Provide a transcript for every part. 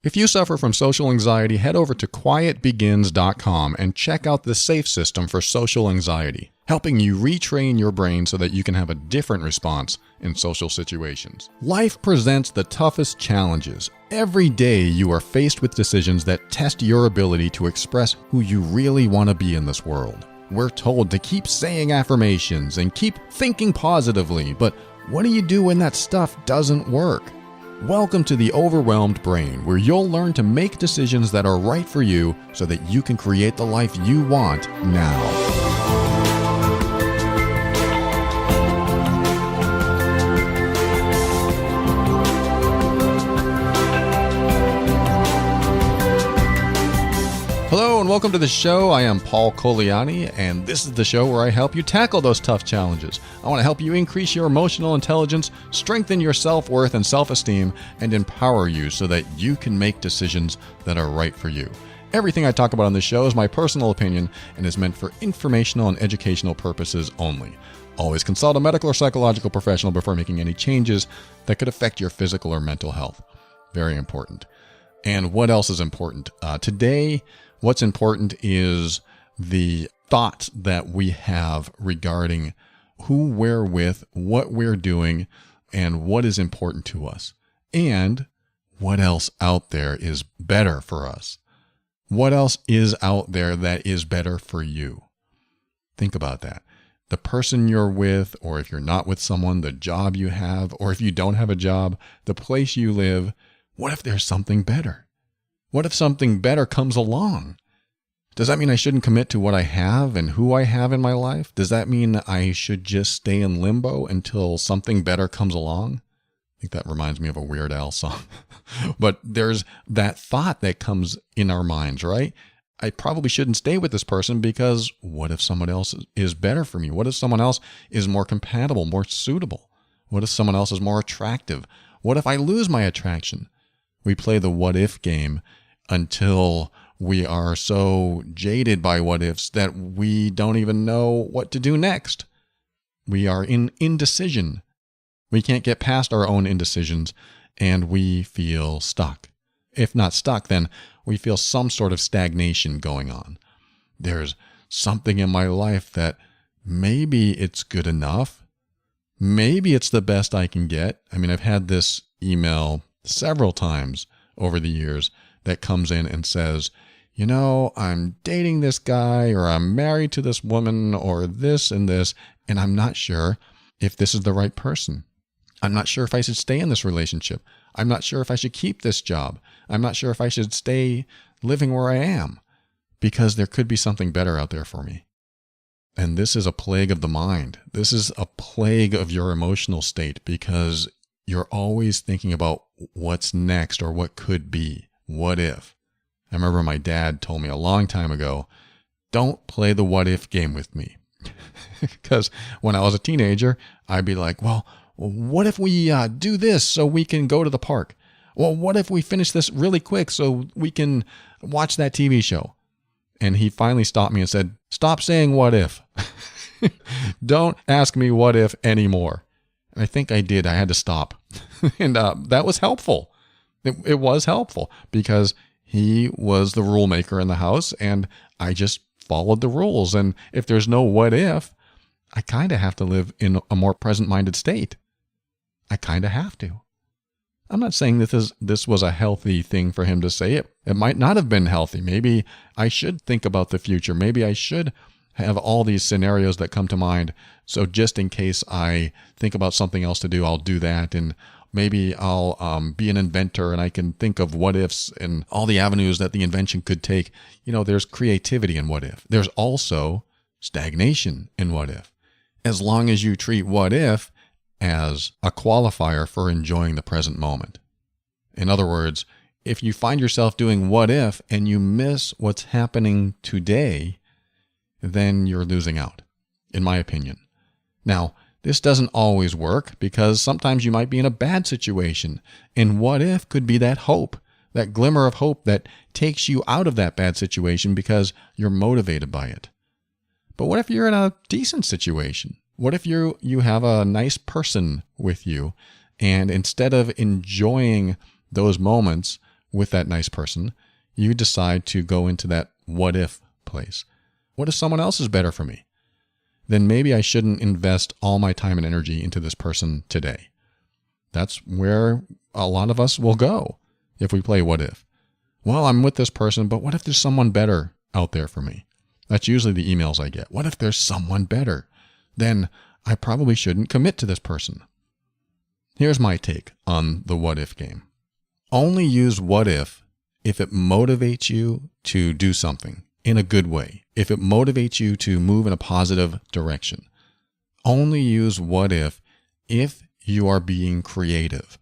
If you suffer from social anxiety, head over to quietbegins.com and check out the SAFE system for social anxiety, helping you retrain your brain so that you can have a different response in social situations. Life presents the toughest challenges. Every day you are faced with decisions that test your ability to express who you really want to be in this world. We're told to keep saying affirmations and keep thinking positively, but what do you do when that stuff doesn't work? Welcome to the Overwhelmed Brain, where you'll learn to make decisions that are right for you so that you can create the life you want now. Hello and welcome to the show. I am Paul Coliani, and this is the show where I help you tackle those tough challenges. I want to help you increase your emotional intelligence, strengthen your self-worth and self-esteem, and empower you so that you can make decisions that are right for you. Everything I talk about on this show is my personal opinion and is meant for informational and educational purposes only. Always consult a medical or psychological professional before making any changes that could affect your physical or mental health. Very important. And what else is important? Today, what's important is the thoughts that we have regarding who we're with, what we're doing, and what is important to us, and what else out there is better for us. What else is out there that is better for you? Think about that. The person you're with, or if you're not with someone, the job you have, or if you don't have a job, the place you live, what if there's something better? What if something better comes along? Does that mean I shouldn't commit to what I have and who I have in my life? Does that mean I should just stay in limbo until something better comes along? I think that reminds me of a Weird Al song. But there's that thought that comes in our minds, right? I probably shouldn't stay with this person because what if someone else is better for me? What if someone else is more compatible, more suitable? What if someone else is more attractive? What if I lose my attraction? We play the what if game until we are so jaded by what ifs that we don't even know what to do next. We are in indecision. We can't get past our own indecisions and we feel stuck. If not stuck, then we feel some sort of stagnation going on. There's something in my life that maybe it's good enough. Maybe it's the best I can get. I mean, I've had this email several times over the years that comes in and says, you know, I'm dating this guy or I'm married to this woman or this and this, and I'm not sure if this is the right person. I'm not sure if I should stay in this relationship. I'm not sure if I should keep this job. I'm not sure if I should stay living where I am because there could be something better out there for me. And this is a plague of the mind. This is a plague of your emotional state because you're always thinking about what's next or what could be. What if? I remember my dad told me a long time ago, don't play the what if game with me. Because when I was a teenager, I'd be like, well, what if we do this so we can go to the park? Well, what if we finish this really quick so we can watch that TV show? And he finally stopped me and said, stop saying what if. Don't ask me what if anymore. And I think I did. I had to stop. And that was helpful. It was helpful because he was the rule maker in the house and I just followed the rules. And if there's no what if, I kind of have to live in a more present-minded state. I kind of have to. I'm not saying that this was a healthy thing for him to say. It might not have been healthy. Maybe I should think about the future. Maybe I should have all these scenarios that come to mind. So just in case I think about something else to do, I'll do that. And maybe I'll be an inventor and I can think of what ifs and all the avenues that the invention could take. You know, there's creativity in what if. There's also stagnation in what if. As long as you treat what if as a qualifier for enjoying the present moment. In other words, if you find yourself doing what if and you miss what's happening today, then you're losing out, in my opinion. Now, this doesn't always work because sometimes you might be in a bad situation. And what if could be that hope, that glimmer of hope that takes you out of that bad situation because you're motivated by it. But what if you're in a decent situation? What if you have a nice person with you and instead of enjoying those moments with that nice person, you decide to go into that what if place. What if someone else is better for me? Then maybe I shouldn't invest all my time and energy into this person today. That's where a lot of us will go if we play what if. Well, I'm with this person, but what if there's someone better out there for me? That's usually the emails I get. What if there's someone better? Then I probably shouldn't commit to this person. Here's my take on the what if game. Only use what if it motivates you to do something in a good way, if it motivates you to move in a positive direction. Only use what if you are being creative,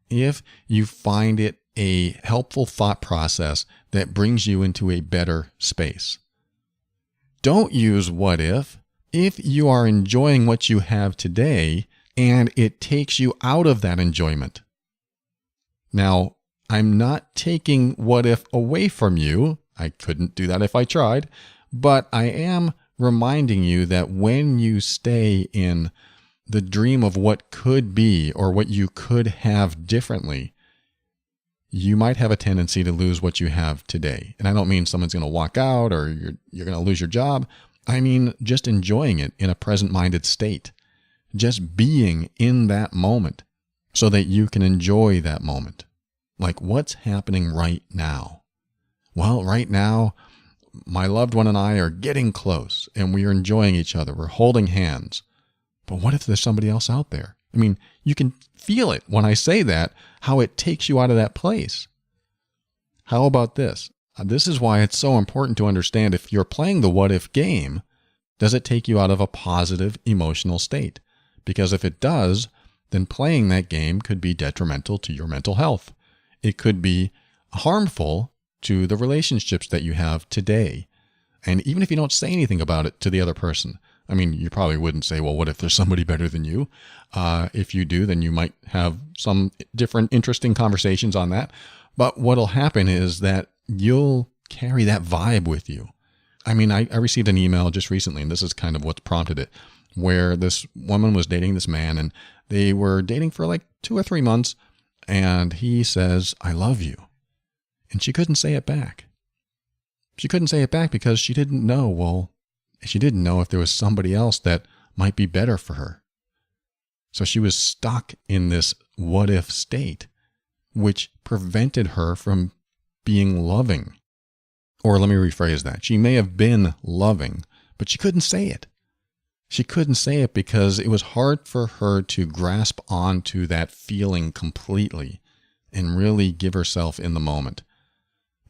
if you find it a helpful thought process that brings you into a better space. Don't use what if you are enjoying what you have today and it takes you out of that enjoyment. Now, I'm not taking what if away from you. I couldn't do that if I tried, but I am reminding you that when you stay in the dream of what could be or what you could have differently, you might have a tendency to lose what you have today. And I don't mean someone's going to walk out or you're going to lose your job. I mean just enjoying it in a present-minded state. Just being in that moment so that you can enjoy that moment. Like, what's happening right now? Well, right now, my loved one and I are getting close and we are enjoying each other. We're holding hands. But what if there's somebody else out there? I mean, you can feel it when I say that, how it takes you out of that place. How about this? This is why it's so important to understand if you're playing the what if game, does it take you out of a positive emotional state? Because if it does, then playing that game could be detrimental to your mental health. It could be harmful to the relationships that you have today. And even if you don't say anything about it to the other person, I mean, you probably wouldn't say, well, what if there's somebody better than you? If you do, then you might have some different interesting conversations on that. But what'll happen is that you'll carry that vibe with you. I mean, I received an email just recently, and this is kind of what's prompted it, where this woman was dating this man, and they were dating for like 2 or 3 months, and he says, I love you. And she couldn't say it back. She couldn't say it back because she didn't know, she didn't know if there was somebody else that might be better for her. So she was stuck in this what if state, which prevented her from being loving. Or let me rephrase that. She may have been loving, but she couldn't say it. She couldn't say it because it was hard for her to grasp onto that feeling completely and really give herself in the moment.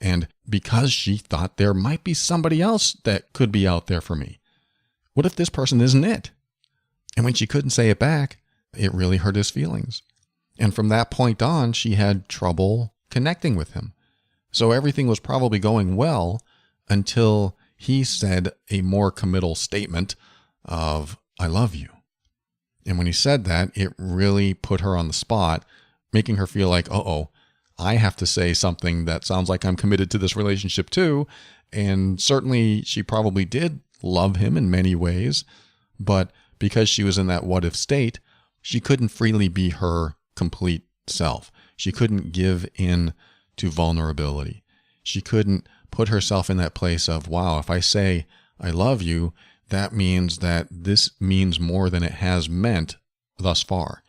And because she thought there might be somebody else that could be out there for me. What if this person isn't it? And when she couldn't say it back, it really hurt his feelings. And from that point on, she had trouble connecting with him. So everything was probably going well until he said a more committal statement of, I love you. And when he said that, it really put her on the spot, making her feel like, I have to say something that sounds like I'm committed to this relationship too. And certainly she probably did love him in many ways, but because she was in that what if state, she couldn't freely be her complete self. She couldn't give in to vulnerability. She couldn't put herself in that place of, wow, if I say I love you, that means that this means more than it has meant thus far.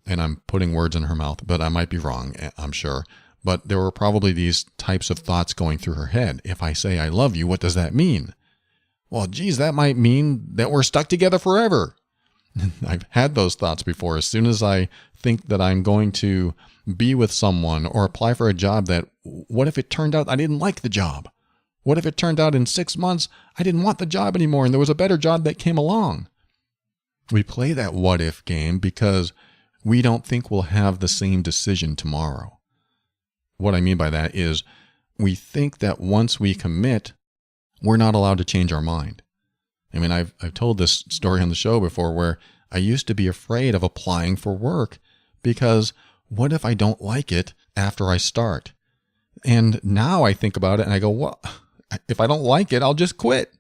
And I'm putting words in her mouth, but I might be wrong, I'm sure. But there were probably these types of thoughts going through her head. If I say I love you, what does that mean? Well, geez, that might mean that we're stuck together forever. I've had those thoughts before. As soon as I think that I'm going to be with someone or apply for a job, that what if it turned out I didn't like the job? What if it turned out in 6 months I didn't want the job anymore and there was a better job that came along? We play that what if game because we don't think we'll have the same decision tomorrow. What I mean by that is we think that once we commit, we're not allowed to change our mind. I mean, I've told this story on the show before where I used to be afraid of applying for work because what if I don't like it after I start? And now I think about it and I go, well, if I don't like it, I'll just quit.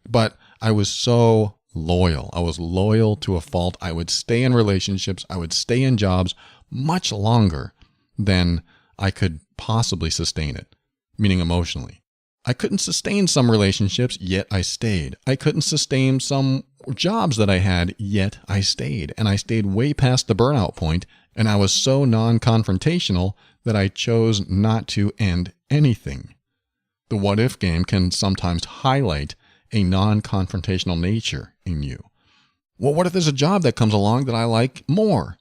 But I was so loyal. I was loyal to a fault. I would stay in relationships. I would stay in jobs much longer than I could possibly sustain it, meaning emotionally. I couldn't sustain some relationships, yet I stayed. I couldn't sustain some jobs that I had, yet I stayed. And I stayed way past the burnout point, and I was so non-confrontational that I chose not to end anything. The what-if game can sometimes highlight a non-confrontational nature in you. Well, what if there's a job that comes along that I like more?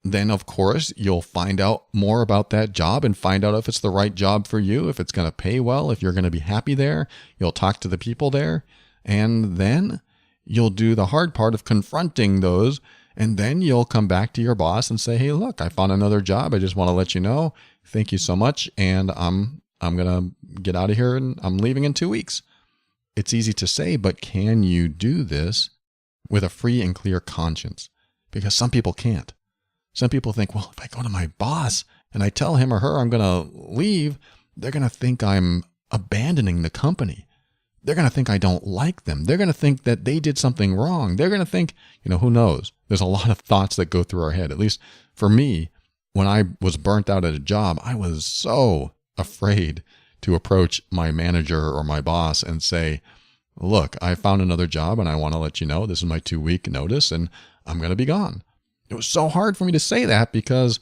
Then, of course, you'll find out more about that job and find out if it's the right job for you, if it's going to pay well, if you're going to be happy there. You'll talk to the people there, and then you'll do the hard part of confronting those, and then you'll come back to your boss and say, hey, look, I found another job. I just want to let you know. Thank you so much, and I'm going to get out of here, and I'm leaving in 2 weeks. It's easy to say, but can you do this with a free and clear conscience? Because some people can't. Some people think, well, if I go to my boss and I tell him or her I'm going to leave, they're going to think I'm abandoning the company. They're going to think I don't like them. They're going to think that they did something wrong. They're going to think, who knows? There's a lot of thoughts that go through our head. At least for me, when I was burnt out at a job, I was so afraid to approach my manager or my boss and say, look, I found another job and I want to let you know this is my 2-week notice and I'm going to be gone. It was so hard for me to say that because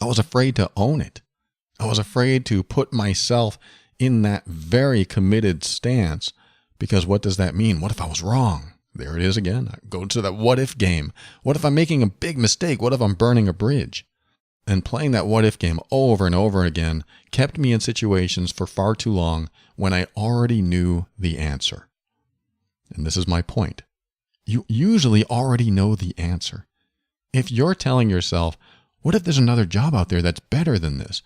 I was afraid to own it. I was afraid to put myself in that very committed stance because what does that mean? What if I was wrong? There it is again. I go to that what if game. What if I'm making a big mistake? What if I'm burning a bridge? And playing that what if game over and over again kept me in situations for far too long when I already knew the answer. And this is my point. You usually already know the answer. If you're telling yourself, what if there's another job out there that's better than this?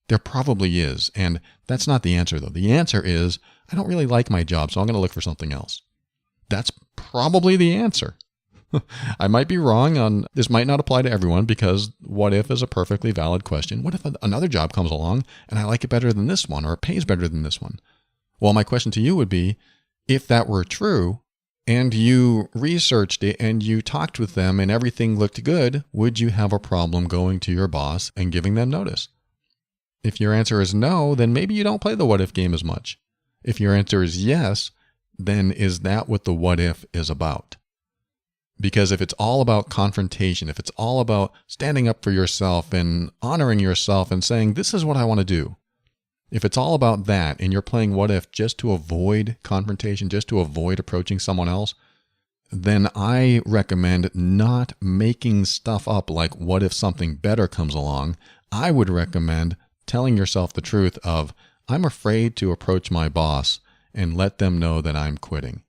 There probably is. And that's not the answer, though. The answer is, I don't really like my job, so I'm going to look for something else. That's probably the answer. I might be wrong on this, might not apply to everyone because what if is a perfectly valid question. What if another job comes along and I like it better than this one or it pays better than this one? Well, my question to you would be, if that were true, and you researched it and you talked with them and everything looked good, would you have a problem going to your boss and giving them notice? If your answer is no, then maybe you don't play the what if game as much. If your answer is yes, then is that what the what if is about? Because if it's all about confrontation, if it's all about standing up for yourself and honoring yourself and saying, this is what I want to do. If it's all about that and you're playing what if just to avoid confrontation, just to avoid approaching someone else, then I recommend not making stuff up like what if something better comes along. I would recommend telling yourself the truth of, I'm afraid to approach my boss and let them know that I'm quitting.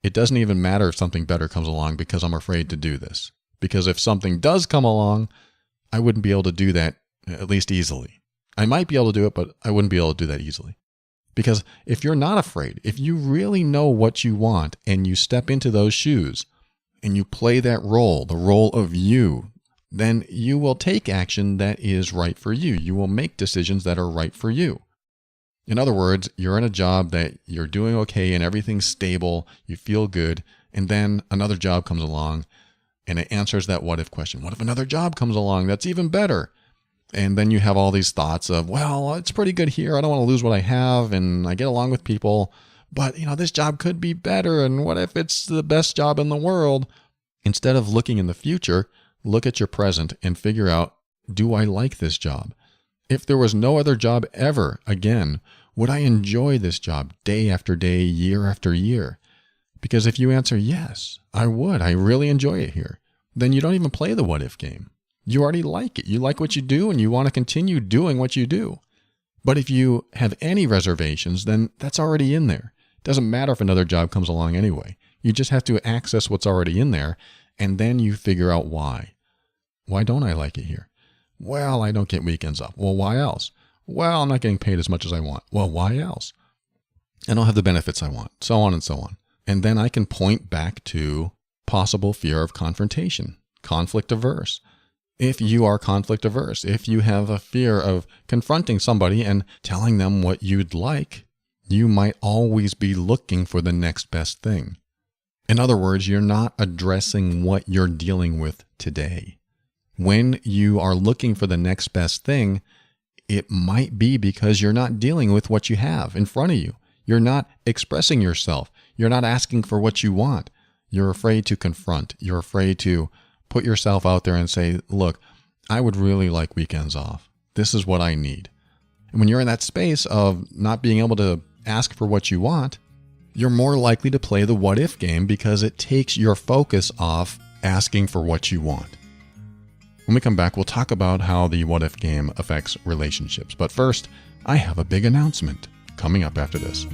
It doesn't even matter if something better comes along because I'm afraid to do this. Because if something does come along, I wouldn't be able to do that at least easily. I might be able to do it, but I wouldn't be able to do that easily. Because if you're not afraid, if you really know what you want and you step into those shoes and you play that role, the role of you, then you will take action that is right for you. You will make decisions that are right for you. In other words, you're in a job that you're doing okay and everything's stable, you feel good, and then another job comes along and it answers that what if question. What if another job comes along that's even better? And then you have all these thoughts of, well, it's pretty good here. I don't want to lose what I have and I get along with people, but this job could be better. And what if it's the best job in the world? Instead of looking in the future, look at your present and figure out, do I like this job? If there was no other job ever again, would I enjoy this job day after day, year after year? Because if you answer yes, I would, I really enjoy it here, then you don't even play the what if game. You already like it. You like what you do and you want to continue doing what you do. But if you have any reservations, then that's already in there. It doesn't matter if another job comes along anyway. You just have to access what's already in there and then you figure out why. Why don't I like it here? Well, I don't get weekends off. Well, why else? Well, I'm not getting paid as much as I want. Well, why else? I don't have the benefits I want, so on and so on. And then I can point back to possible fear of confrontation, conflict averse. If you are conflict averse, if you have a fear of confronting somebody and telling them what you'd like, you might always be looking for the next best thing. In other words, you're not addressing what you're dealing with today. When you are looking for the next best thing, it might be because you're not dealing with what you have in front of you. You're not expressing yourself. You're not asking for what you want. You're afraid to confront. You're afraid to put yourself out there and say, look, I would really like weekends off. This is what I need. And when you're in that space of not being able to ask for what you want, you're more likely to play the what if game because it takes your focus off asking for what you want. When we come back, we'll talk about how the what if game affects relationships. But first, I have a big announcement coming up after this.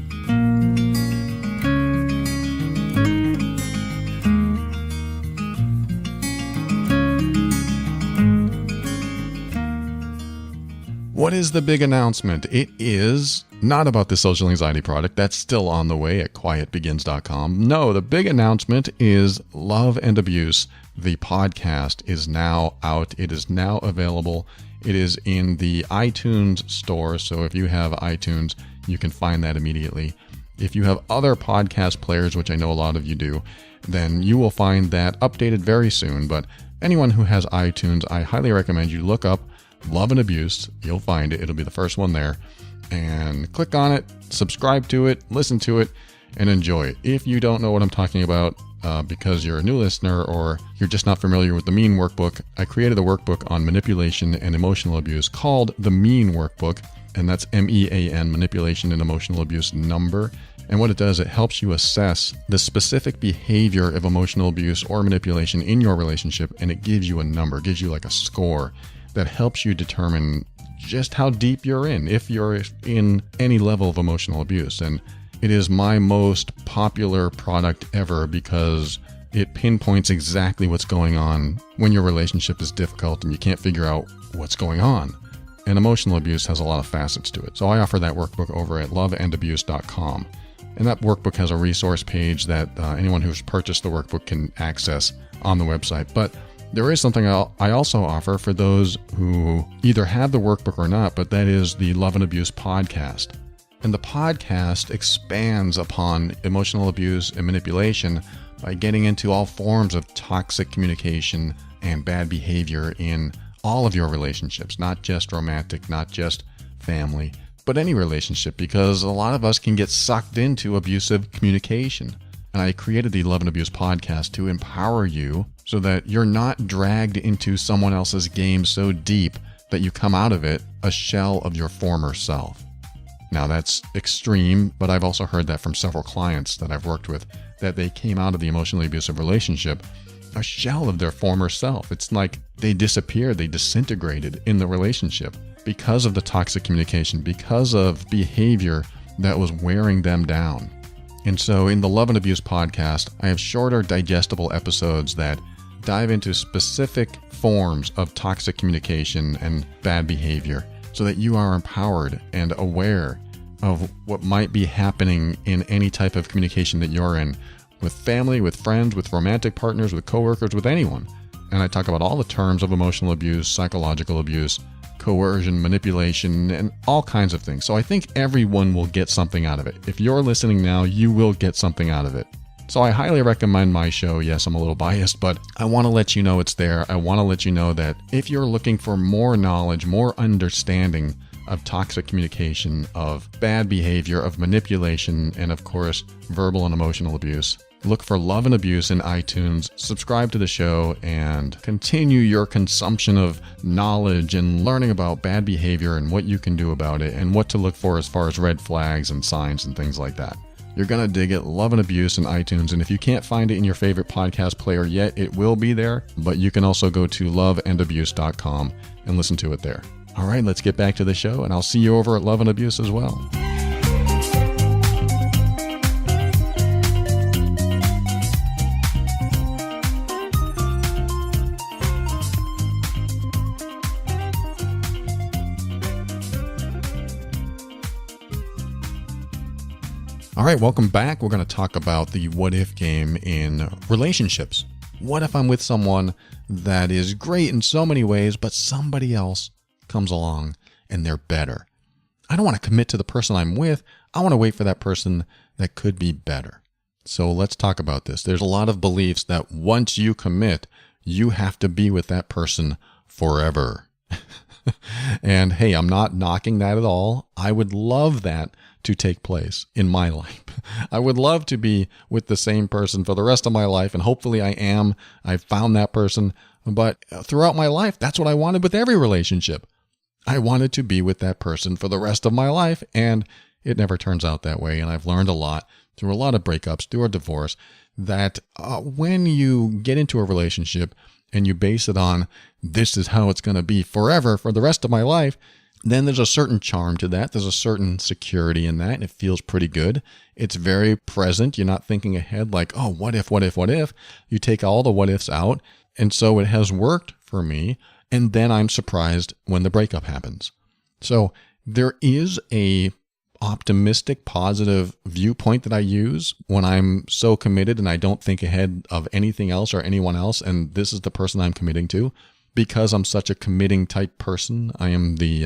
What is the big announcement? It is not about the social anxiety product. That's still on the way at quietbegins.com. No, the big announcement is Love and Abuse. The podcast is now out. It is now available. It is in the iTunes store. So if you have iTunes, you can find that immediately. If you have other podcast players, which I know a lot of you do, then you will find that updated very soon. But anyone who has iTunes, I highly recommend you look up Love and Abuse. You'll find it. It'll be the first one there. And click on it, subscribe to it, listen to it, and enjoy it. If you don't know what I'm talking about because you're a new listener or you're just not familiar with the MEAN workbook, I created a workbook on manipulation and emotional abuse called the MEAN workbook. And that's MEAN, manipulation and emotional abuse number. And what it does, it helps you assess the specific behavior of emotional abuse or manipulation in your relationship. And it gives you a number, gives you like a score that helps you determine just how deep you're in, if you're in any level of emotional abuse. And it is my most popular product ever because it pinpoints exactly what's going on when your relationship is difficult and you can't figure out what's going on. And emotional abuse has a lot of facets to it. So I offer that workbook over at loveandabuse.com. And that workbook has a resource page that anyone who's purchased the workbook can access on the website. But there is something I also offer for those who either have the workbook or not, but that is the Love and Abuse podcast. And the podcast expands upon emotional abuse and manipulation by getting into all forms of toxic communication and bad behavior in all of your relationships, not just romantic, not just family, but any relationship, because a lot of us can get sucked into abusive communication. And I created the Love and Abuse podcast to empower you so that you're not dragged into someone else's game so deep that you come out of it a shell of your former self. Now that's extreme, but I've also heard that from several clients that I've worked with, that they came out of the emotionally abusive relationship a shell of their former self. It's like they disappeared, they disintegrated in the relationship because of the toxic communication, because of behavior that was wearing them down. And so in the Love and Abuse podcast, I have shorter, digestible episodes that dive into specific forms of toxic communication and bad behavior so that you are empowered and aware of what might be happening in any type of communication that you're in, with family, with friends, with romantic partners, with coworkers, with anyone. And I talk about all the terms of emotional abuse, psychological abuse, coercion, manipulation, and all kinds of things. So I think everyone will get something out of it. If you're listening now, you will get something out of it. So I highly recommend my show. Yes, I'm a little biased, but I want to let you know it's there. I want to let you know that if you're looking for more knowledge, more understanding of toxic communication, of bad behavior, of manipulation, and of course, verbal and emotional abuse, look for Love and Abuse in iTunes, subscribe to the show, and continue your consumption of knowledge and learning about bad behavior and what you can do about it and what to look for as far as red flags and signs and things like that. You're going to dig it. Love and Abuse in iTunes. And if you can't find it in your favorite podcast player yet, it will be there. But you can also go to loveandabuse.com and listen to it there. All right, let's get back to the show, and I'll see you over at Love and Abuse as well. All right, welcome back. We're going to talk about the what if game in relationships. What if I'm with someone that is great in so many ways, but somebody else comes along and they're better? I don't want to commit to the person I'm with. I want to wait for that person that could be better. So let's talk about this. There's a lot of beliefs that once you commit, you have to be with that person forever. And hey, I'm not knocking that at all. I would love that to take place in my life. I would love to be with the same person for the rest of my life, and hopefully I am. I've found that person. But throughout my life, that's what I wanted with every relationship. I wanted to be with that person for the rest of my life, and it never turns out that way. And I've learned a lot through a lot of breakups, through a divorce, that when you get into a relationship and you base it on this is how it's going to be forever for the rest of my life, then there's a certain charm to that. There's a certain security in that, and it feels pretty good. It's very present. You're not thinking ahead like, oh, what if, what if, what if? You take all the what ifs out, and so it has worked for me, and then I'm surprised when the breakup happens. So there is a optimistic, positive viewpoint that I use when I'm so committed and I don't think ahead of anything else or anyone else, and this is the person I'm committing to. Because I'm such a committing type person, I am the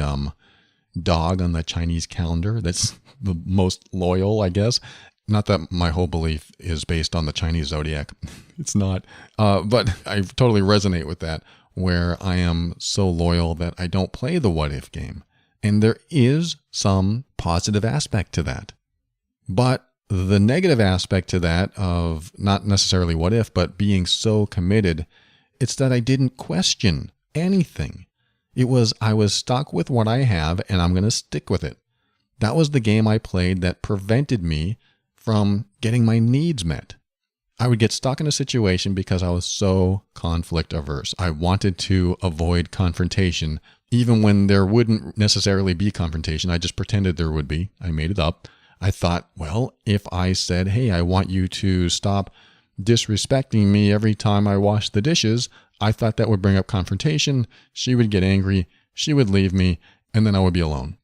dog on the Chinese calendar that's the most loyal, I guess. Not that my whole belief is based on the Chinese zodiac. It's not. But I totally resonate with that, where I am so loyal that I don't play the what if game. And there is some positive aspect to that. But the negative aspect to that of not necessarily what if, but being so committed, it's that I didn't question anything. It was, I was stuck with what I have and I'm going to stick with it. That was the game I played that prevented me from getting my needs met. I would get stuck in a situation because I was so conflict averse. I wanted to avoid confrontation, even when there wouldn't necessarily be confrontation. I just pretended there would be. I made it up. I thought, well, if I said, hey, I want you to stop disrespecting me every time I wash the dishes, I thought that would bring up confrontation. She would get angry, she would leave me, and then I would be alone.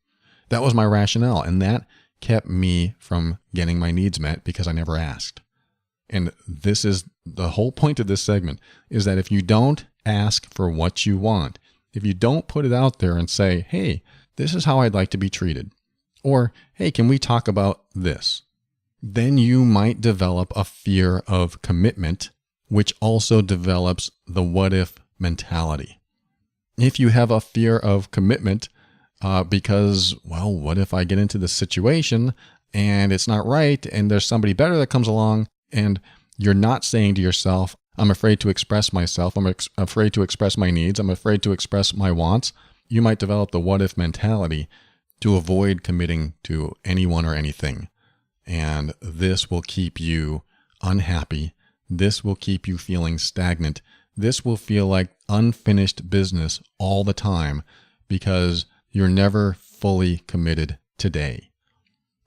That was my rationale, and that kept me from getting my needs met because I never asked. And this is the whole point of this segment, is that if you don't ask for what you want, if you don't put it out there and say, hey, this is how I'd like to be treated, or hey, can we talk about this? Then you might develop a fear of commitment, which also develops the what if mentality. If you have a fear of commitment because, well, what if I get into this situation and it's not right and there's somebody better that comes along, and you're not saying to yourself, I'm afraid to express myself, I'm afraid to express my needs, I'm afraid to express my wants, you might develop the what if mentality to avoid committing to anyone or anything. And this will keep you unhappy. This will keep you feeling stagnant. This will feel like unfinished business all the time because you're never fully committed today.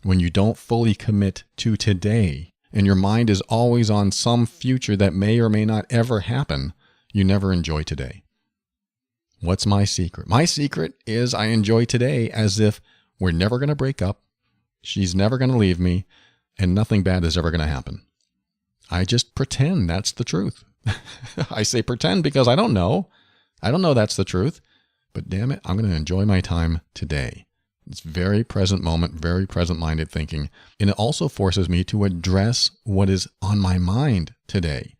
When you don't fully commit to today, and your mind is always on some future that may or may not ever happen, you never enjoy today. What's my secret? My secret is I enjoy today as if we're never going to break up. She's never going to leave me, and nothing bad is ever going to happen. I just pretend that's the truth. I say pretend because I don't know. I don't know that's the truth. But damn it, I'm going to enjoy my time today. It's very present moment, very present-minded thinking. And it also forces me to address what is on my mind today.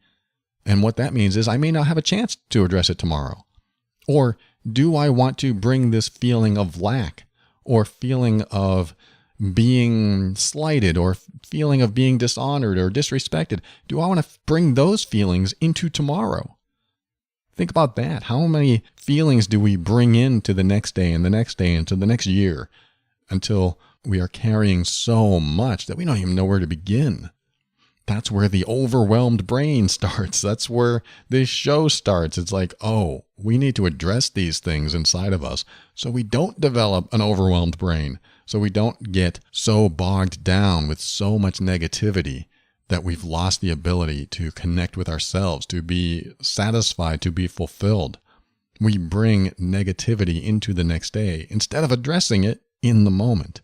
And what that means is I may not have a chance to address it tomorrow. Or do I want to bring this feeling of lack or feeling of being slighted or feeling of being dishonored or disrespected? Do I want to bring those feelings into tomorrow? Think about that. How many feelings do we bring into the next day and the next day and to the next year until we are carrying so much that we don't even know where to begin? That's where the overwhelmed brain starts. That's where this show starts. It's like, oh, we need to address these things inside of us so we don't develop an overwhelmed brain, so we don't get so bogged down with so much negativity that we've lost the ability to connect with ourselves, to be satisfied, to be fulfilled. We bring negativity into the next day instead of addressing it in the moment.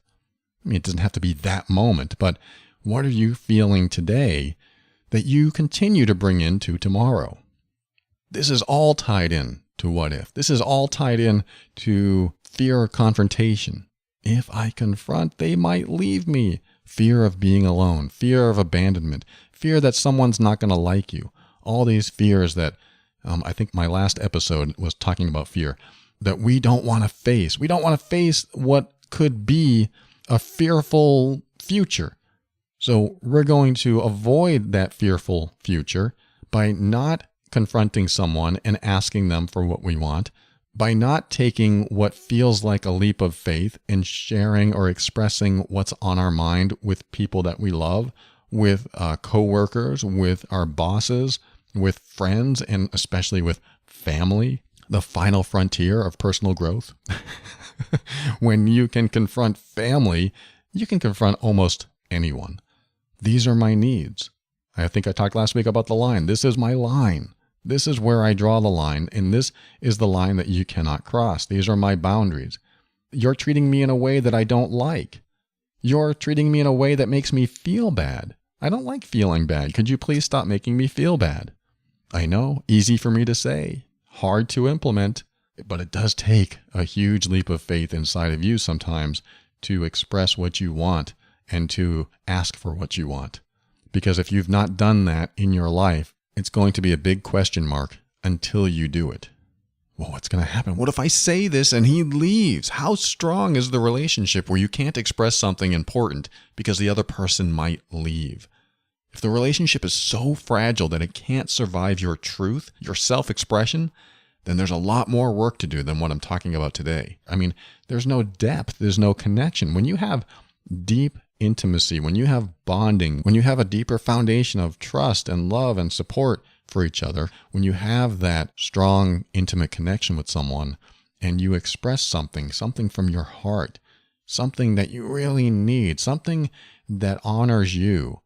I mean, it doesn't have to be that moment, but what are you feeling today that you continue to bring into tomorrow? This is all tied in to what if. This is all tied in to fear of confrontation. If I confront, they might leave me. Fear of being alone, fear of abandonment, fear that someone's not going to like you. All these fears that I think my last episode was talking about fear. that we don't want to face. We don't want to face what could be a fearful future. So we're going to avoid that fearful future by not confronting someone and asking them for what we want, by not taking what feels like a leap of faith and sharing or expressing what's on our mind with people that we love, with coworkers, with our bosses, with friends, and especially with family, the final frontier of personal growth. When you can confront family, you can confront almost anyone. These are my needs. I think I talked last week about the line. This is my line. This is where I draw the line, and this is the line that you cannot cross. These are my boundaries. You're treating me in a way that I don't like. You're treating me in a way that makes me feel bad. I don't like feeling bad. Could you please stop making me feel bad? I know, easy for me to say, hard to implement, but it does take a huge leap of faith inside of you sometimes to express what you want and to ask for what you want. Because if you've not done that in your life, it's going to be a big question mark until you do it. Well, what's going to happen? What if I say this and he leaves? How strong is the relationship where you can't express something important because the other person might leave? If the relationship is so fragile that it can't survive your truth, your self-expression, then there's a lot more work to do than what I'm talking about today. I mean, there's no depth, there's no connection. When you have deep intimacy, when you have bonding, when you have a deeper foundation of trust and love and support for each other, when you have that strong, intimate connection with someone and you express something from your heart, something that you really need, something that honors you,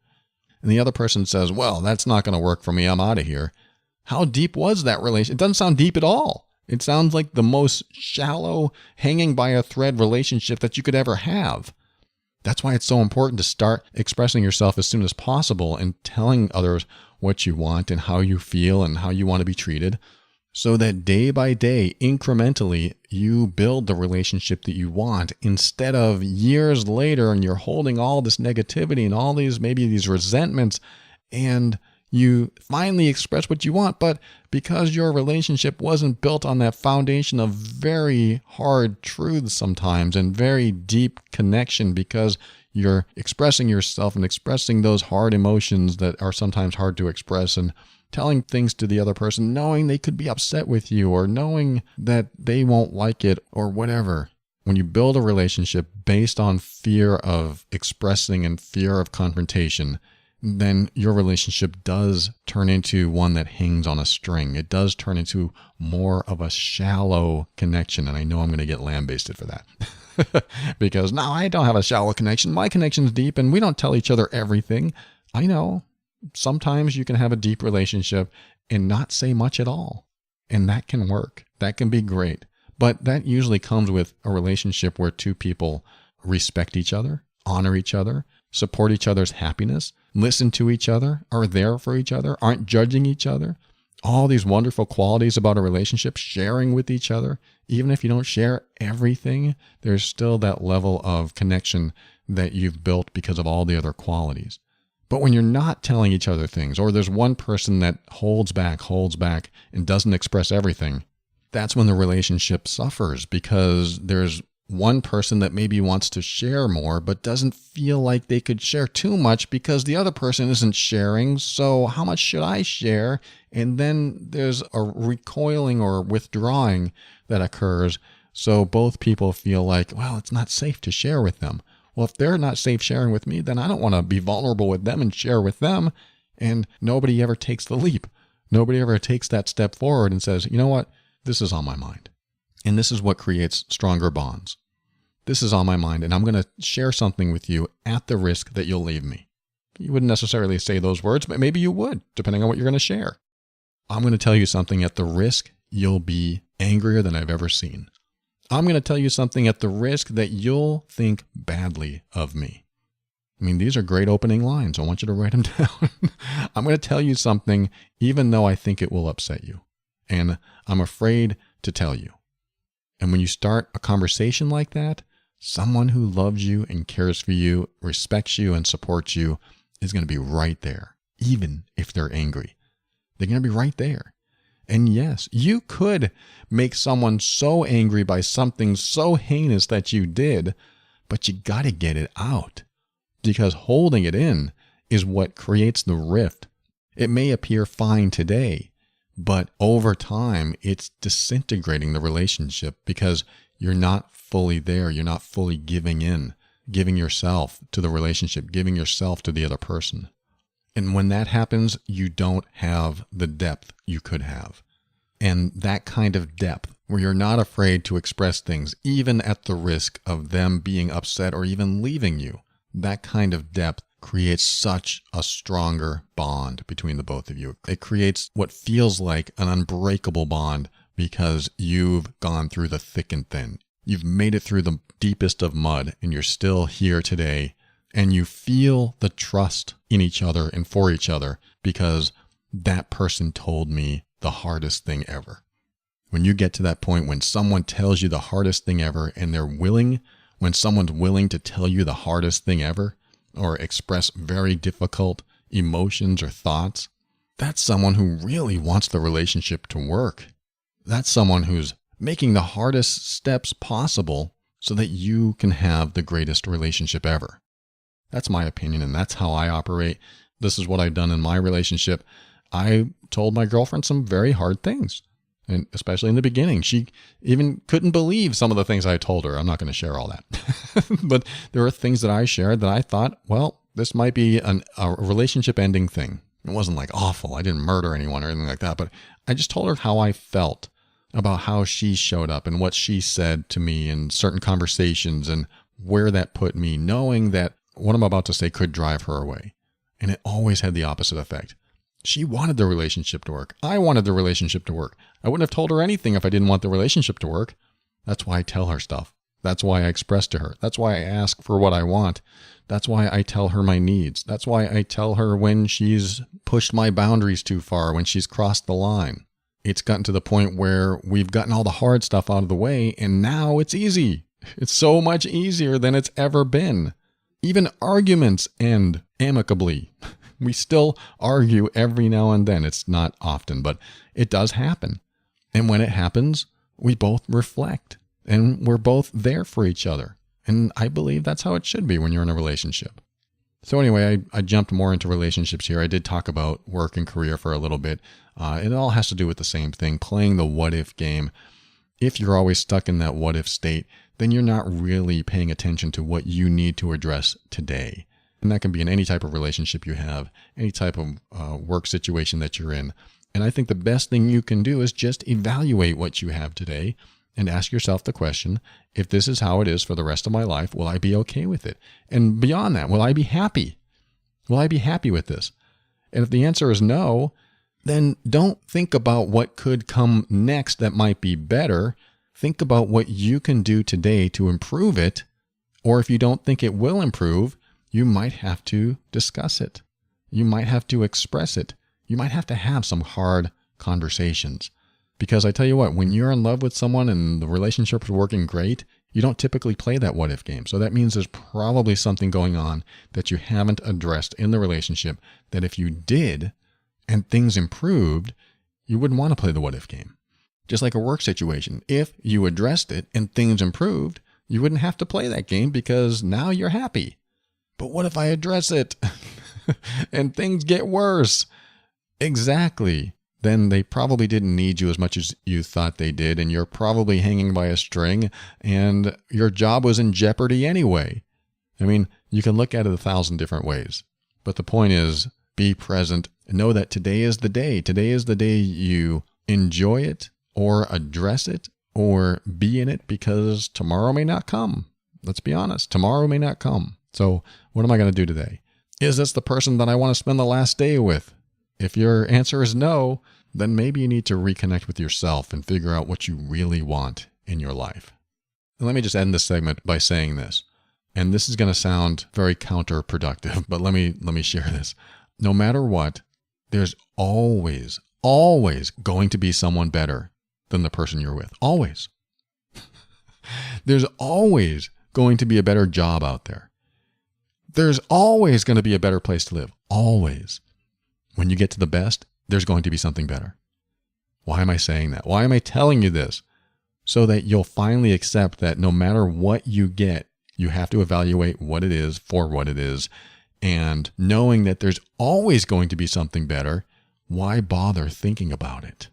and the other person says, well, that's not going to work for me, I'm out of here. How deep was that relation? It doesn't sound deep at all. It sounds like the most shallow, hanging by a thread relationship that you could ever have. That's why it's so important to start expressing yourself as soon as possible and telling others what you want and how you feel and how you want to be treated, so that day by day, incrementally, you build the relationship that you want, instead of years later and you're holding all this negativity and all these, maybe these resentments, and you finally express what you want, but because your relationship wasn't built on that foundation of very hard truths sometimes and very deep connection, because you're expressing yourself and expressing those hard emotions that are sometimes hard to express and telling things to the other person, knowing they could be upset with you or knowing that they won't like it or whatever. When you build a relationship based on fear of expressing and fear of confrontation, then your relationship does turn into one that hangs on a string. It does turn into more of a shallow connection. And I know I'm going to get lambasted for that. Because no, I don't have a shallow connection. My connection's deep and we don't tell each other everything. I know. Sometimes you can have a deep relationship and not say much at all. And that can work. That can be great. But that usually comes with a relationship where two people respect each other, honor each other, support each other's happiness, listen to each other, are there for each other, aren't judging each other. All these wonderful qualities about a relationship, sharing with each other. Even if you don't share everything, there's still that level of connection that you've built because of all the other qualities. But when you're not telling each other things, or there's one person that holds back, and doesn't express everything, that's when the relationship suffers, because there's one person that maybe wants to share more, but doesn't feel like they could share too much because the other person isn't sharing. So how much should I share? And then there's a recoiling or withdrawing that occurs. So both people feel like, well, it's not safe to share with them. Well, if they're not safe sharing with me, then I don't want to be vulnerable with them and share with them. And nobody ever takes the leap. Nobody ever takes that step forward and says, you know what? This is on my mind. And this is what creates stronger bonds. This is on my mind, and I'm going to share something with you at the risk that you'll leave me. You wouldn't necessarily say those words, but maybe you would, depending on what you're going to share. I'm going to tell you something at the risk you'll be angrier than I've ever seen. I'm going to tell you something at the risk that you'll think badly of me. I mean, these are great opening lines. I want you to write them down. I'm going to tell you something even though I think it will upset you. And I'm afraid to tell you. And when you start a conversation like that, someone who loves you and cares for you, respects you and supports you is going to be right there, even if they're angry. They're going to be right there. And yes, you could make someone so angry by something so heinous that you did, but you got to get it out, because holding it in is what creates the rift. It may appear fine today, but over time, it's disintegrating the relationship because you're not fully there. You're not fully giving in, giving yourself to the relationship, giving yourself to the other person. And when that happens, you don't have the depth you could have. And that kind of depth, where you're not afraid to express things, even at the risk of them being upset or even leaving you, that kind of depth creates such a stronger bond between the both of you. It creates what feels like an unbreakable bond because you've gone through the thick and thin. You've made it through the deepest of mud, and you're still here today. And you feel the trust in each other and for each other because that person told me the hardest thing ever. When you get to that point when someone tells you the hardest thing ever and when someone's willing to tell you the hardest thing ever or express very difficult emotions or thoughts, that's someone who really wants the relationship to work. That's someone who's making the hardest steps possible so that you can have the greatest relationship ever. That's my opinion, and that's how I operate. This is what I've done in my relationship. I told my girlfriend some very hard things, and especially in the beginning. She even couldn't believe some of the things I told her. I'm not going to share all that. But there were things that I shared that I thought, well, this might be a relationship-ending thing. It wasn't like awful. I didn't murder anyone or anything like that, but I just told her how I felt about how she showed up and what she said to me in certain conversations and where that put me, knowing that what I'm about to say could drive her away. And it always had the opposite effect. She wanted the relationship to work. I wanted the relationship to work. I wouldn't have told her anything if I didn't want the relationship to work. That's why I tell her stuff. That's why I express to her. That's why I ask for what I want. That's why I tell her my needs. That's why I tell her when she's pushed my boundaries too far, when she's crossed the line. It's gotten to the point where we've gotten all the hard stuff out of the way, and now it's easy. It's so much easier than it's ever been. Even arguments end amicably. We still argue every now and then. It's not often, but it does happen. And when it happens, we both reflect and we're both there for each other. And I believe that's how it should be when you're in a relationship. So anyway, I jumped more into relationships here. I did talk about work and career for a little bit. It all has to do with the same thing, playing the what-if game. If you're always stuck in that what-if state, then you're not really paying attention to what you need to address today. And that can be in any type of relationship you have, any type of work situation that you're in. And I think the best thing you can do is just evaluate what you have today and ask yourself the question, if this is how it is for the rest of my life, will I be okay with it? And beyond that, will I be happy? Will I be happy with this? And if the answer is no, then don't think about what could come next that might be better. Think about what you can do today to improve it. Or if you don't think it will improve, you might have to discuss it. You might have to express it. You might have to have some hard conversations. Because I tell you what, when you're in love with someone and the relationship is working great, you don't typically play that what-if game. So that means there's probably something going on that you haven't addressed in the relationship that if you did and things improved, you wouldn't want to play the what-if game. Just like a work situation. If you addressed it and things improved, you wouldn't have to play that game because now you're happy. But what if I address it and things get worse? Exactly. Then they probably didn't need you as much as you thought they did, and you're probably hanging by a string, and your job was in jeopardy anyway. I mean, you can look at it 1,000 different ways. But the point is, be present and know that today is the day. Today is the day you enjoy it or address it or be in it, because tomorrow may not come. Let's be honest. Tomorrow may not come. So what am I going to do today? Is this the person that I want to spend the last day with? If your answer is no, then maybe you need to reconnect with yourself and figure out what you really want in your life. And let me just end this segment by saying this. And this is going to sound very counterproductive, but let me share this. No matter what, there's always going to be someone better than the person you're with. Always. There's always going to be a better job out there. There's always going to be a better place to live. Always. When you get to the best, there's going to be something better. Why am I saying that? Why am I telling you this? So that you'll finally accept that no matter what you get, you have to evaluate what it is for what it is. And knowing that there's always going to be something better, why bother thinking about it?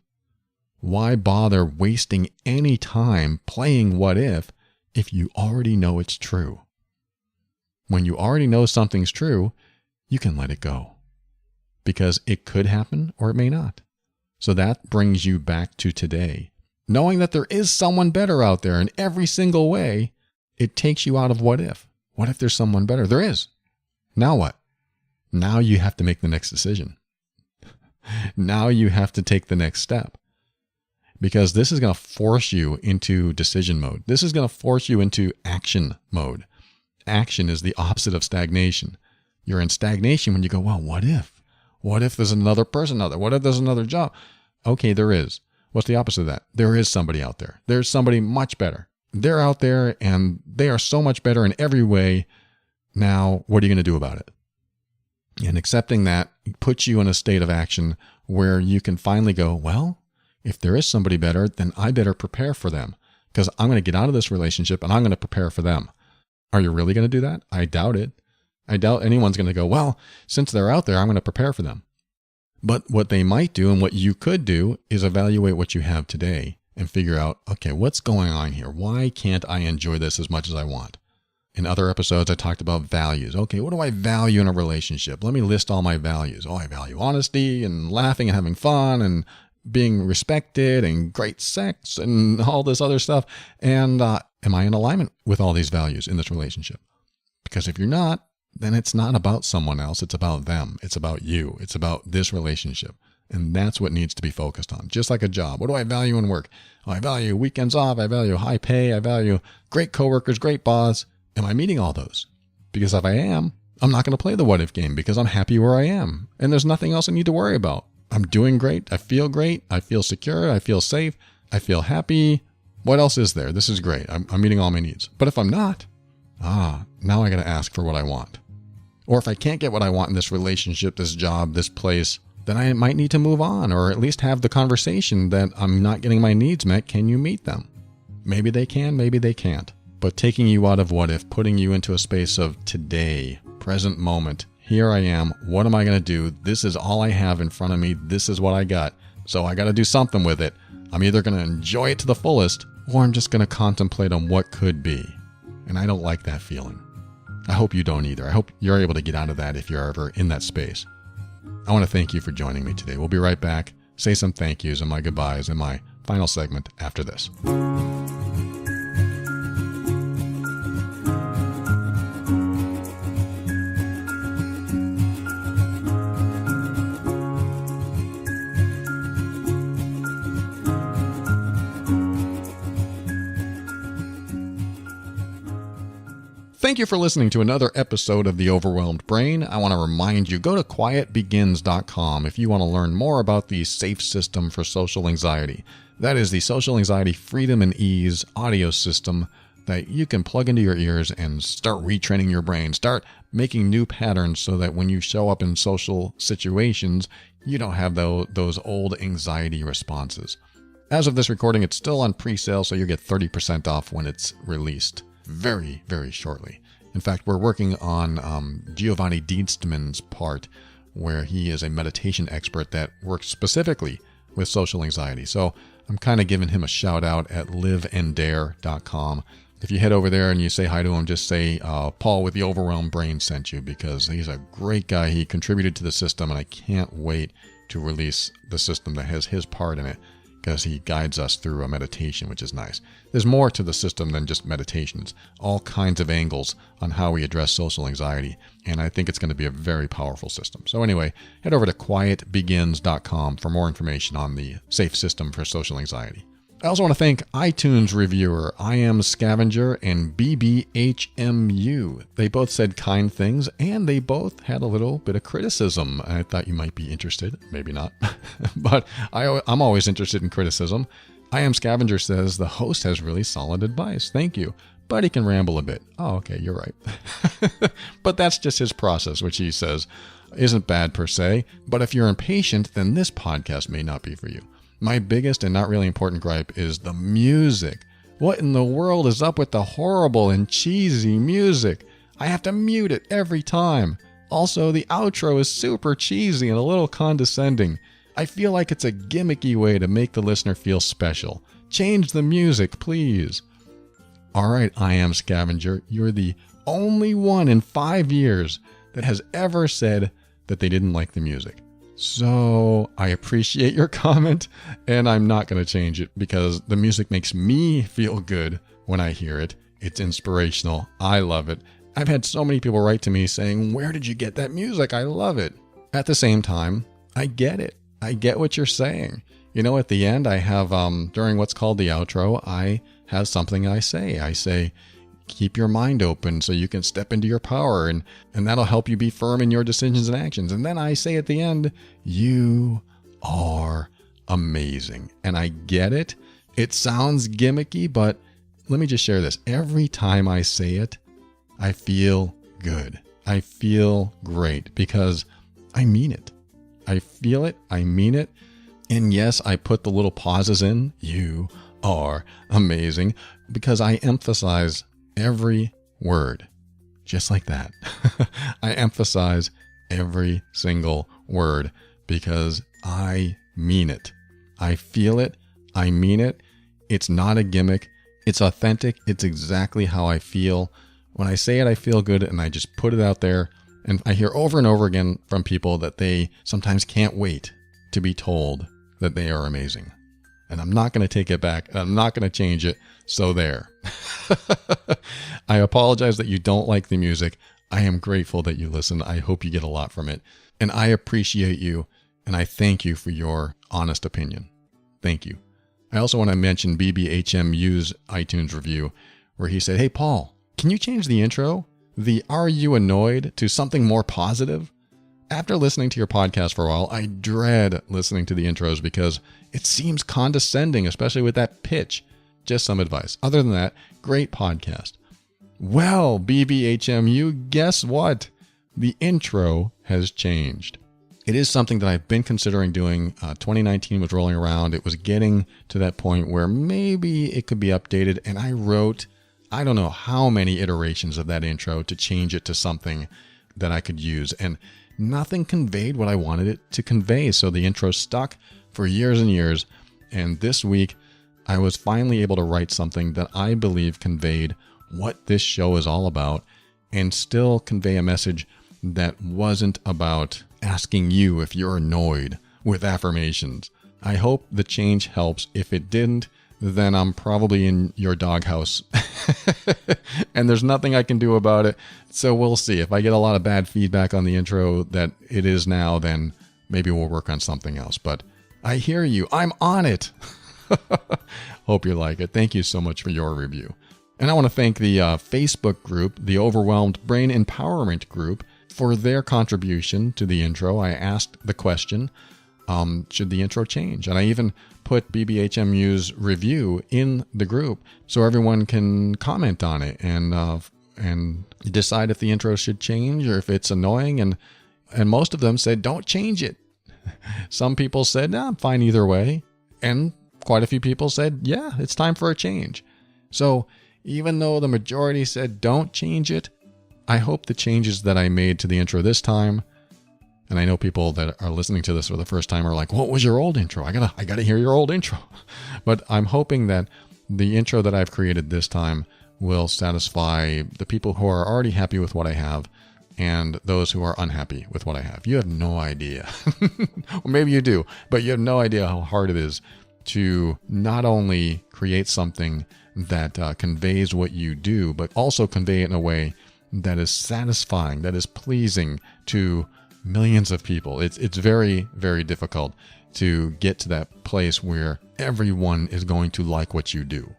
Why bother wasting any time playing what if you already know it's true? When you already know something's true, you can let it go. Because it could happen or it may not. So that brings you back to today. Knowing that there is someone better out there in every single way, it takes you out of what if. What if there's someone better? There is. Now what? Now you have to make the next decision. Now you have to take the next step. Because this is going to force you into decision mode. This is going to force you into action mode. Action is the opposite of stagnation. You're in stagnation when you go, well, what if? What if there's another person out there? What if there's another job? Okay, there is. What's the opposite of that? There is somebody out there. There's somebody much better. They're out there and they are so much better in every way. Now, what are you going to do about it? And accepting that puts you in a state of action where you can finally go, well, if there is somebody better, then I better prepare for them because I'm going to get out of this relationship and I'm going to prepare for them. Are you really going to do that? I doubt it. I doubt anyone's going to go, well, since they're out there, I'm going to prepare for them. But what they might do and what you could do is evaluate what you have today and figure out, okay, what's going on here? Why can't I enjoy this as much as I want? In other episodes, I talked about values. Okay, what do I value in a relationship? Let me list all my values. Oh, I value honesty and laughing and having fun and being respected and great sex and all this other stuff. And am I in alignment with all these values in this relationship? Because if you're not, then it's not about someone else. It's about them. It's about you. It's about this relationship. And that's what needs to be focused on. Just like a job. What do I value in work? Oh, I value weekends off. I value high pay. I value great coworkers, great boss. Am I meeting all those? Because if I am, I'm not going to play the what if game because I'm happy where I am. And there's nothing else I need to worry about. I'm doing great. I feel great. I feel secure. I feel safe. I feel happy. What else is there? This is great. I'm meeting all my needs. But if I'm not, now I got to ask for what I want. Or if I can't get what I want in this relationship, this job, this place, then I might need to move on or at least have the conversation that I'm not getting my needs met. Can you meet them? Maybe they can, maybe they can't. But taking you out of what if, putting you into a space of today, present moment. Here I am. What am I going to do? This is all I have in front of me. This is what I got. So I got to do something with it. I'm either going to enjoy it to the fullest or I'm just going to contemplate on what could be. And I don't like that feeling. I hope you don't either. I hope you're able to get out of that if you're ever in that space. I want to thank you for joining me today. We'll be right back. Say some thank yous and my goodbyes in my final segment after this. Thank you for listening to another episode of The Overwhelmed Brain. I want to remind you, go to quietbegins.com if you want to learn more about the SAFE system for social anxiety. That is the social anxiety freedom and ease audio system that you can plug into your ears and start retraining your brain. Start making new patterns so that when you show up in social situations, you don't have those old anxiety responses. As of this recording, it's still on pre-sale, so you get 30% off when it's released. Very, very shortly. In fact, we're working on Giovanni Dienstman's part, where he is a meditation expert that works specifically with social anxiety. So I'm kind of giving him a shout out at liveanddare.com. If you head over there and you say hi to him, just say Paul with the Overwhelmed Brain sent you, because he's a great guy. He contributed to the system, and I can't wait to release the system that has his part in it, because he guides us through a meditation, which is nice. There's more to the system than just meditations, all kinds of angles on how we address social anxiety, and I think it's going to be a very powerful system. So anyway, head over to quietbegins.com for more information on the SAFE system for social anxiety. I also want to thank iTunes reviewer I Am Scavenger and BBHMU. They both said kind things, and they both had a little bit of criticism. I thought you might be interested. Maybe not. But I'm always interested in criticism. I Am Scavenger says, the host has really solid advice. Thank you. But he can ramble a bit. Oh, okay, you're right. But that's just his process, which he says isn't bad per se. But if you're impatient, then this podcast may not be for you. My biggest and not really important gripe is the music. What in the world is up with the horrible and cheesy music? I have to mute it every time. Also, the outro is super cheesy and a little condescending. I feel like it's a gimmicky way to make the listener feel special. Change the music, please. All right, I Am Scavenger, you're the only one in 5 years that has ever said that they didn't like the music. So I appreciate your comment, and I'm not going to change it because the music makes me feel good when I hear it. It's inspirational. I love it. I've had so many people write to me saying, "Where did you get that music? I love it." At the same time, I get it. I get what you're saying. You know, at the end, I have, during what's called the outro, I have something I say. I say, keep your mind open so you can step into your power, and that'll help you be firm in your decisions and actions. And then I say at the end, you are amazing. And I get it. It sounds gimmicky, but let me just share this. Every time I say it, I feel good. I feel great because I mean it. I feel it. I mean it. And yes, I put the little pauses in. You are amazing because I emphasize every word, just like that. I emphasize every single word because I mean it. I feel it. I mean it. It's not a gimmick. It's authentic. It's exactly how I feel. When I say it, I feel good, and I just put it out there. And I hear over and over again from people that they sometimes can't wait to be told that they are amazing. And I'm not going to take it back. I'm not going to change it. So there. I apologize that you don't like the music. I am grateful that you listen. I hope you get a lot from it. And I appreciate you. And I thank you for your honest opinion. Thank you. I also want to mention BBHMU's iTunes review where he said, "Hey, Paul, can you change the intro? The "Are you annoyed?" to something more positive? After listening to your podcast for a while, I dread listening to the intros because it seems condescending, especially with that pitch. Just some advice. Other than that, great podcast." Well, BBHMU, guess what? The intro has changed. It is something that I've been considering doing. 2019 was rolling around. It was getting to that point where maybe it could be updated. And I wrote, I don't know how many iterations of that intro to change it to something that I could use. And nothing conveyed what I wanted it to convey. So the intro stuck for years and years. And this week, I was finally able to write something that I believe conveyed what this show is all about and still convey a message that wasn't about asking you if you're annoyed with affirmations. I hope the change helps. If it didn't, then I'm probably in your doghouse and there's nothing I can do about it. So we'll see. If I get a lot of bad feedback on the intro that it is now, then maybe we'll work on something else. But I hear you. I'm on it. Hope you like it. Thank you so much for your review. And I want to thank the Facebook group, the Overwhelmed Brain Empowerment Group, for their contribution to the intro. I asked the question, should the intro change? And I even put BBHMU's review in the group so everyone can comment on it and decide if the intro should change or if it's annoying. And most of them said, don't change it. Some people said, nah, I'm fine either way. And quite a few people said, yeah, it's time for a change. So even though the majority said don't change it, I hope the changes that I made to the intro this time, and I know people that are listening to this for the first time are like, what was your old intro? I gotta hear your old intro. But I'm hoping that the intro that I've created this time will satisfy the people who are already happy with what I have and those who are unhappy with what I have. You have no idea. Well, maybe you do, but you have no idea how hard it is to not only create something that conveys what you do, but also convey it in a way that is satisfying, that is pleasing to millions of people. It's very, very difficult to get to that place where everyone is going to like what you do.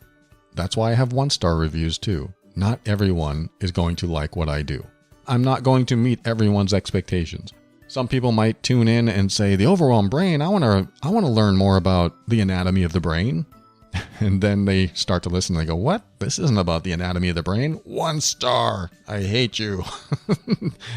That's why I have 1-star reviews too. Not everyone is going to like what I do. I'm not going to meet everyone's expectations. Some people might tune in and say, the overwhelmed brain, I want to learn more about the anatomy of the brain. And then they start to listen and they go, what? This isn't about the anatomy of the brain. 1 star. I hate you.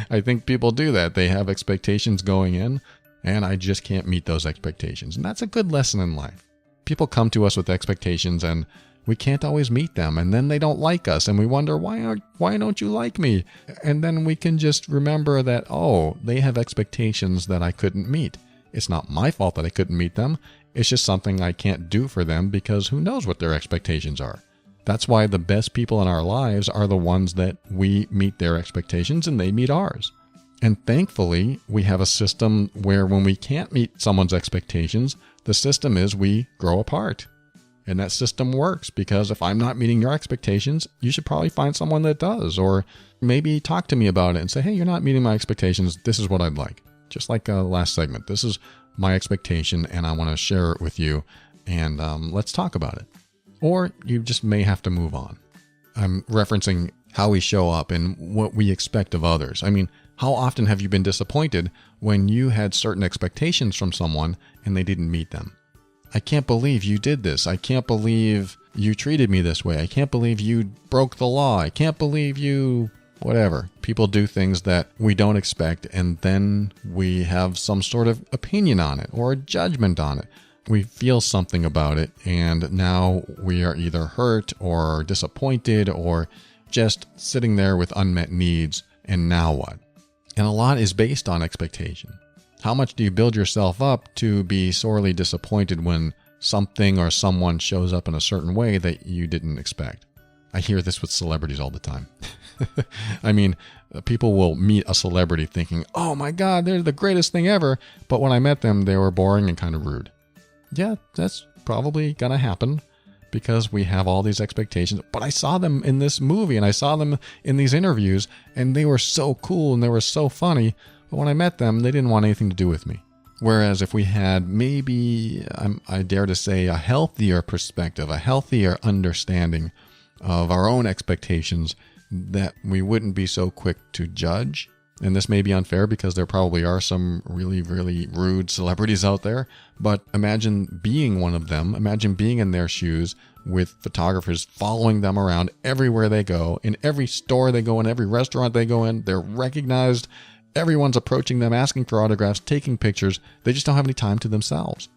I think people do that. They have expectations going in. and I just can't meet those expectations. And that's a good lesson in life. People come to us with expectations and we can't always meet them, and then they don't like us and we wonder, why don't you like me? And then we can just remember that, oh, they have expectations that I couldn't meet. It's not my fault that I couldn't meet them. It's just something I can't do for them because who knows what their expectations are. That's why the best people in our lives are the ones that we meet their expectations and they meet ours. And thankfully, we have a system where when we can't meet someone's expectations, the system is we grow apart. And that system works because if I'm not meeting your expectations, you should probably find someone that does. Or maybe talk to me about it and say, hey, you're not meeting my expectations. This is what I'd like. Just like last segment. This is my expectation and I want to share it with you. And let's talk about it. Or you just may have to move on. I'm referencing how we show up and what we expect of others. I mean, how often have you been disappointed when you had certain expectations from someone and they didn't meet them? I can't believe you did this. I can't believe you treated me this way. I can't believe you broke the law. I can't believe you... whatever. People do things that we don't expect, and then we have some sort of opinion on it or a judgment on it. We feel something about it, and now we are either hurt or disappointed or just sitting there with unmet needs, and now what? And a lot is based on expectation. How much do you build yourself up to be sorely disappointed when something or someone shows up in a certain way that you didn't expect? I hear this with celebrities all the time. I mean, people will meet a celebrity thinking, oh my God, they're the greatest thing ever. But when I met them, they were boring and kind of rude. Yeah, that's probably going to happen because we have all these expectations. But I saw them in this movie and I saw them in these interviews and they were so cool and they were so funny. But when I met them, they didn't want anything to do with me. Whereas if we had maybe, I dare to say, a healthier perspective, a healthier understanding of our own expectations, that we wouldn't be so quick to judge. And this may be unfair because there probably are some really, really rude celebrities out there. But imagine being one of them. Imagine being in their shoes with photographers following them around everywhere they go, in every store they go in, every restaurant they go in. They're recognized. Everyone's approaching them, asking for autographs, taking pictures. They just don't have any time to themselves.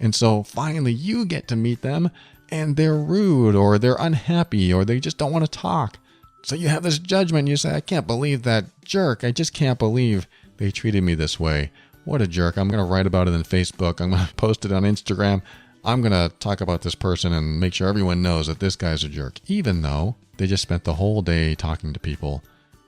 And so finally you get to meet them and they're rude or they're unhappy or they just don't want to talk. So you have this judgment. You say, I can't believe that jerk. I just can't believe they treated me this way. What a jerk. I'm going to write about it on Facebook. I'm going to post it on Instagram. I'm going to talk about this person and make sure everyone knows that this guy's a jerk, even though they just spent the whole day talking to people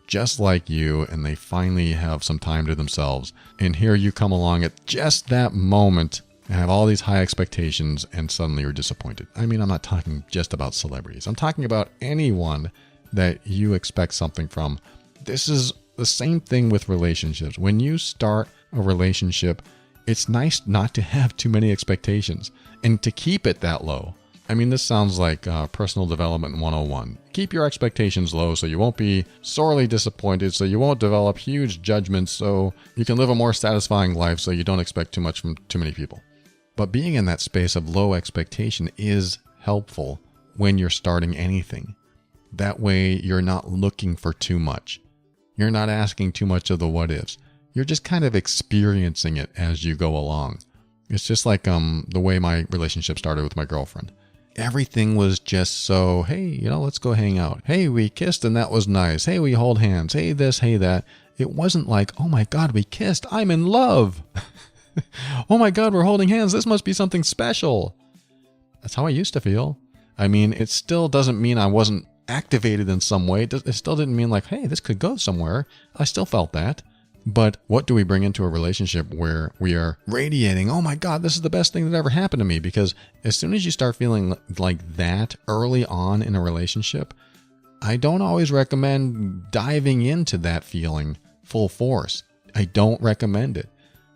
just like you, and they finally have some time to themselves. And here you come along at just that moment and have all these high expectations, and suddenly you're disappointed. I mean, I'm not talking just about celebrities. I'm talking about anyone that you expect something from. This is the same thing with relationships. When you start a relationship, it's nice not to have too many expectations and to keep it that low. I mean, this sounds like personal development 101. Keep your expectations low so you won't be sorely disappointed, so you won't develop huge judgments, so you can live a more satisfying life so you don't expect too much from too many people. But being in that space of low expectation is helpful when you're starting anything. That way, you're not looking for too much. You're not asking too much of the what ifs. You're just kind of experiencing it as you go along. It's just like the way my relationship started with my girlfriend. Everything was just so, hey, let's go hang out. Hey, we kissed and that was nice. Hey, we hold hands. Hey, this, hey, that. It wasn't like, oh my God, we kissed. I'm in love. Oh my God, we're holding hands. This must be something special. That's how I used to feel. I mean, it still doesn't mean I wasn't activated in some way. It still didn't mean like, hey, this could go somewhere. I still felt that. But what do we bring into a relationship where we are radiating, oh my God, this is the best thing that ever happened to me? Because as soon as you start feeling like that early on in a relationship, I don't always recommend diving into that feeling full force. I don't recommend it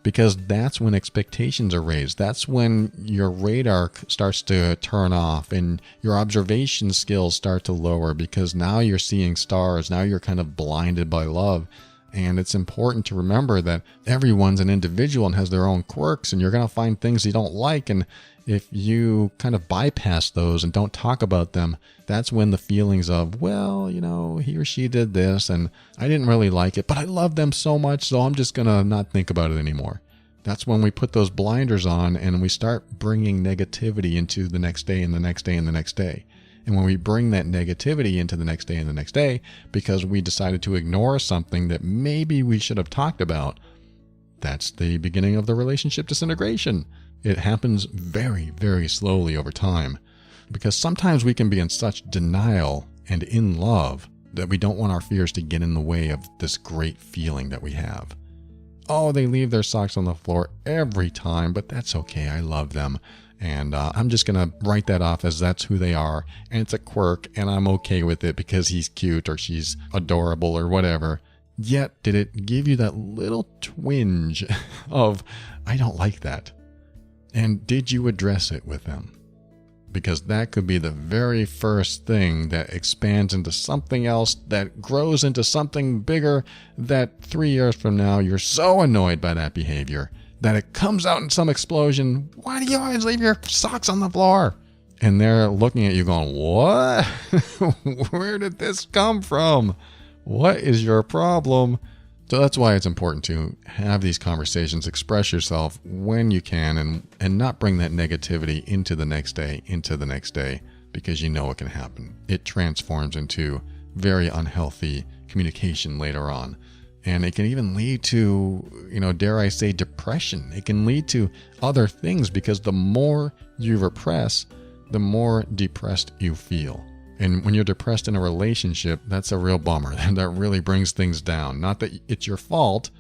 because that's when expectations are raised. That's when your radar starts to turn off and your observation skills start to lower because now you're seeing stars. Now you're kind of blinded by love. And it's important to remember that everyone's an individual and has their own quirks, and you're going to find things you don't like. And if you kind of bypass those and don't talk about them, that's when the feelings of, well, he or she did this and I didn't really like it, but I love them so much, so I'm just going to not think about it anymore. That's when we put those blinders on and we start bringing negativity into the next day and the next day and the next day. And when we bring that negativity into the next day and the next day because we decided to ignore something that maybe we should have talked about, that's the beginning of the relationship disintegration. It happens very, very slowly over time because sometimes we can be in such denial and in love that we don't want our fears to get in the way of this great feeling that we have. Oh, they leave their socks on the floor every time, but that's okay. I love them. And I'm just going to write that off as that's who they are. And it's a quirk, and I'm okay with it because he's cute or she's adorable or whatever. Yet, did it give you that little twinge of, I don't like that? And did you address it with them? Because that could be the very first thing that expands into something else, that grows into something bigger, that 3 years from now, you're so annoyed by that behavior that it comes out in some explosion. Why do you always leave your socks on the floor? And they're looking at you going, what? Where did this come from? What is your problem? So that's why it's important to have these conversations, express yourself when you can, and not bring that negativity into the next day, because you know it can happen. It transforms into very unhealthy communication later on. And it can even lead to, dare I say, depression. It can lead to other things because the more you repress, the more depressed you feel. And when you're depressed in a relationship, that's a real bummer. That really brings things down. Not that it's your fault,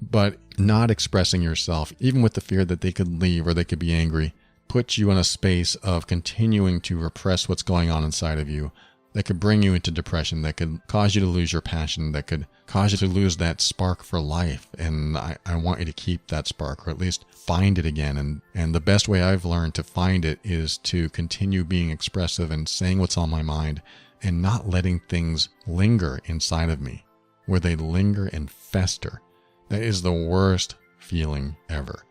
but not expressing yourself, even with the fear that they could leave or they could be angry, puts you in a space of continuing to repress what's going on inside of you. That could bring you into depression, that could cause you to lose your passion, that could cause you to lose that spark for life. And I want you to keep that spark, or at least find it again. And the best way I've learned to find it is to continue being expressive and saying what's on my mind and not letting things linger inside of me, where they linger and fester. That is the worst feeling ever.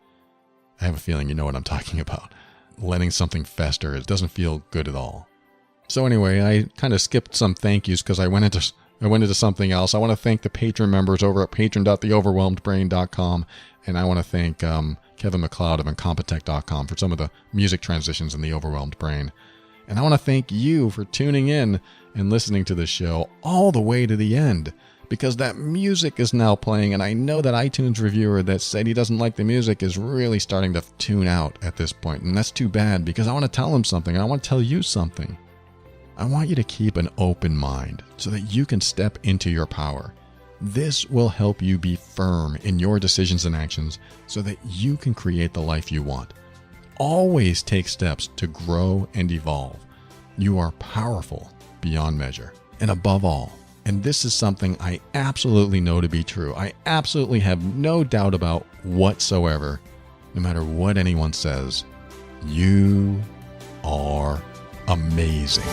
I have a feeling you know what I'm talking about. Letting something fester, it doesn't feel good at all. So anyway, I kind of skipped some thank yous because I went into something else. I want to thank the patron members over at patron.theoverwhelmedbrain.com, and I want to thank Kevin MacLeod of Incompetech.com for some of the music transitions in The Overwhelmed Brain. And I want to thank you for tuning in and listening to the show all the way to the end, because that music is now playing, and I know that iTunes reviewer that said he doesn't like the music is really starting to tune out at this point, and that's too bad because I want to tell him something. I want to tell you something. I want you to keep an open mind so that you can step into your power. This will help you be firm in your decisions and actions so that you can create the life you want. Always take steps to grow and evolve. You are powerful beyond measure. And above all, and this is something I absolutely know to be true, I absolutely have no doubt about whatsoever, no matter what anyone says, you are amazing.